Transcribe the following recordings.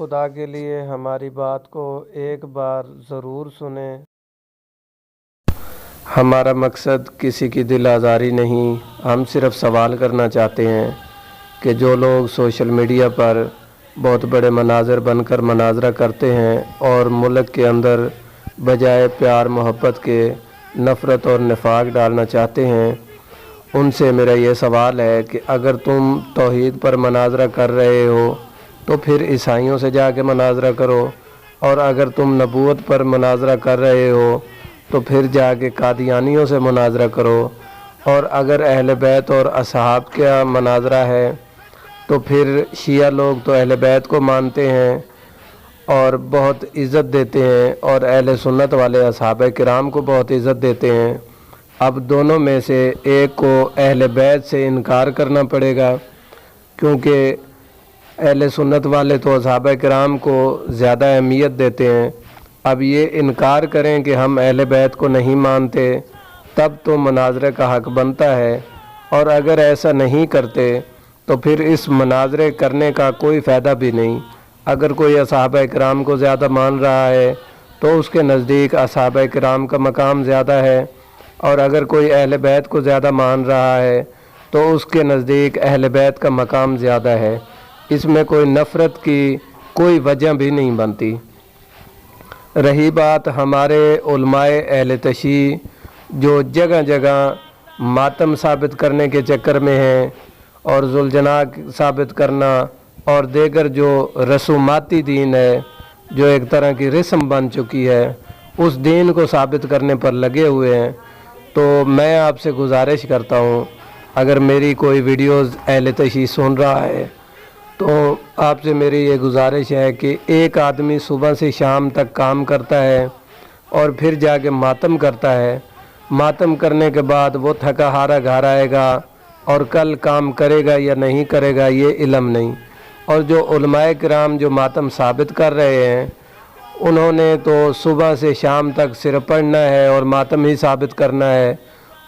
خدا کے لیے ہماری بات کو ایک بار ضرور سنیں۔ ہمارا مقصد کسی کی دل آزاری نہیں، ہم صرف سوال کرنا چاہتے ہیں کہ جو لوگ سوشل میڈیا پر بہت بڑے مناظر بن کر مناظرہ کرتے ہیں اور ملک کے اندر بجائے پیار محبت کے نفرت اور نفاق ڈالنا چاہتے ہیں، ان سے میرا یہ سوال ہے کہ اگر تم توحید پر مناظرہ کر رہے ہو تو پھر عیسائیوں سے جا کے مناظرہ کرو، اور اگر تم نبوت پر مناظرہ کر رہے ہو تو پھر جا کے قادیانیوں سے مناظرہ کرو، اور اگر اہل بیت اور اصحاب کا مناظرہ ہے تو پھر شیعہ لوگ تو اہل بیت کو مانتے ہیں اور بہت عزت دیتے ہیں، اور اہل سنت والے اصحابہ کرام کو بہت عزت دیتے ہیں۔ اب دونوں میں سے ایک کو اہل بیت سے انکار کرنا پڑے گا، کیونکہ اہل سنت والے تو اصحابہ کرام کو زیادہ اہمیت دیتے ہیں۔ اب یہ انکار کریں کہ ہم اہل بیت کو نہیں مانتے، تب تو مناظرے کا حق بنتا ہے، اور اگر ایسا نہیں کرتے تو پھر اس مناظرے کرنے کا کوئی فائدہ بھی نہیں۔ اگر کوئی اصحابہ کرام کو زیادہ مان رہا ہے تو اس کے نزدیک اصحابہ کرام کا مقام زیادہ ہے، اور اگر کوئی اہل بیت کو زیادہ مان رہا ہے تو اس کے نزدیک اہل بیت کا مقام زیادہ ہے۔ اس میں کوئی نفرت کی کوئی وجہ بھی نہیں بنتی۔ رہی بات ہمارے علماء اہل تشیع جو جگہ جگہ ماتم ثابت کرنے کے چکر میں ہیں اور ذوالجناح ثابت کرنا اور دیگر جو رسوماتی دین ہے، جو ایک طرح کی رسم بن چکی ہے، اس دین کو ثابت کرنے پر لگے ہوئے ہیں، تو میں آپ سے گزارش کرتا ہوں، اگر میری کوئی ویڈیوز اہل تشیع سن رہا ہے تو آپ سے میری یہ گزارش ہے کہ ایک آدمی صبح سے شام تک کام کرتا ہے اور پھر جا کے ماتم کرتا ہے، ماتم کرنے کے بعد وہ تھکا ہارا گھر آئے گا اور کل کام کرے گا یا نہیں کرے گا یہ علم نہیں۔ اور جو علماء کرام جو ماتم ثابت کر رہے ہیں، انہوں نے تو صبح سے شام تک صرف پڑھنا ہے اور ماتم ہی ثابت کرنا ہے،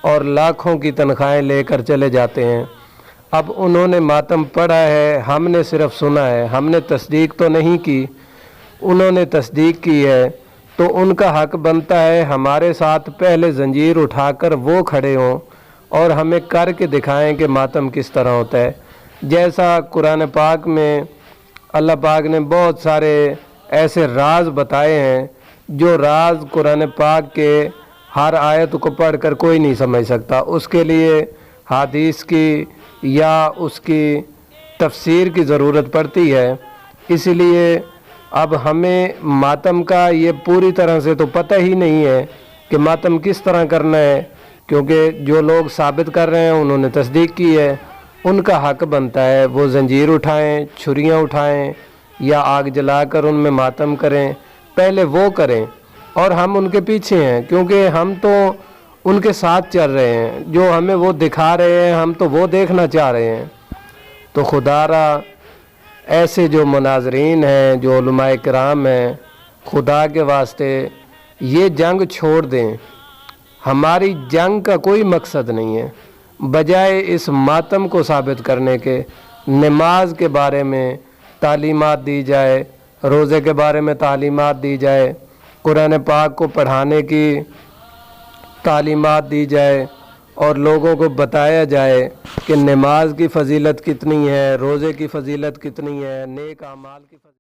اور لاکھوں کی تنخواہیں لے کر چلے جاتے ہیں۔ اب انہوں نے ماتم پڑھا ہے، ہم نے صرف سنا ہے، ہم نے تصدیق تو نہیں کی، انہوں نے تصدیق کی ہے، تو ان کا حق بنتا ہے ہمارے ساتھ پہلے زنجیر اٹھا کر وہ کھڑے ہوں اور ہمیں کر کے دکھائیں کہ ماتم کس طرح ہوتا ہے۔ جیسا قرآن پاک میں اللہ پاک نے بہت سارے ایسے راز بتائے ہیں، جو راز قرآن پاک کے ہر آیت کو پڑھ کر کوئی نہیں سمجھ سکتا، اس کے لیے حدیث کی یا اس کی تفسیر کی ضرورت پڑتی ہے۔ اس لیے اب ہمیں ماتم کا یہ پوری طرح سے تو پتہ ہی نہیں ہے کہ ماتم کس طرح کرنا ہے، کیونکہ جو لوگ ثابت کر رہے ہیں انہوں نے تصدیق کی ہے، ان کا حق بنتا ہے وہ زنجیر اٹھائیں، چھریاں اٹھائیں یا آگ جلا کر ان میں ماتم کریں، پہلے وہ کریں، اور ہم ان کے پیچھے ہیں، کیونکہ ہم تو ان کے ساتھ چل رہے ہیں، جو ہمیں وہ دکھا رہے ہیں ہم تو وہ دیکھنا چاہ رہے ہیں۔ تو خدا را ایسے جو مناظرین ہیں، جو علماء کرام ہیں، خدا کے واسطے یہ جنگ چھوڑ دیں۔ ہماری جنگ کا کوئی مقصد نہیں ہے، بجائے اس ماتم کو ثابت کرنے کے نماز کے بارے میں تعلیمات دی جائے، روزے کے بارے میں تعلیمات دی جائے، قرآن پاک کو پڑھانے کی تعلیمات دی جائے، اور لوگوں کو بتایا جائے کہ نماز کی فضیلت کتنی ہے، روزے کی فضیلت کتنی ہے، نیک اعمال کی فضیلت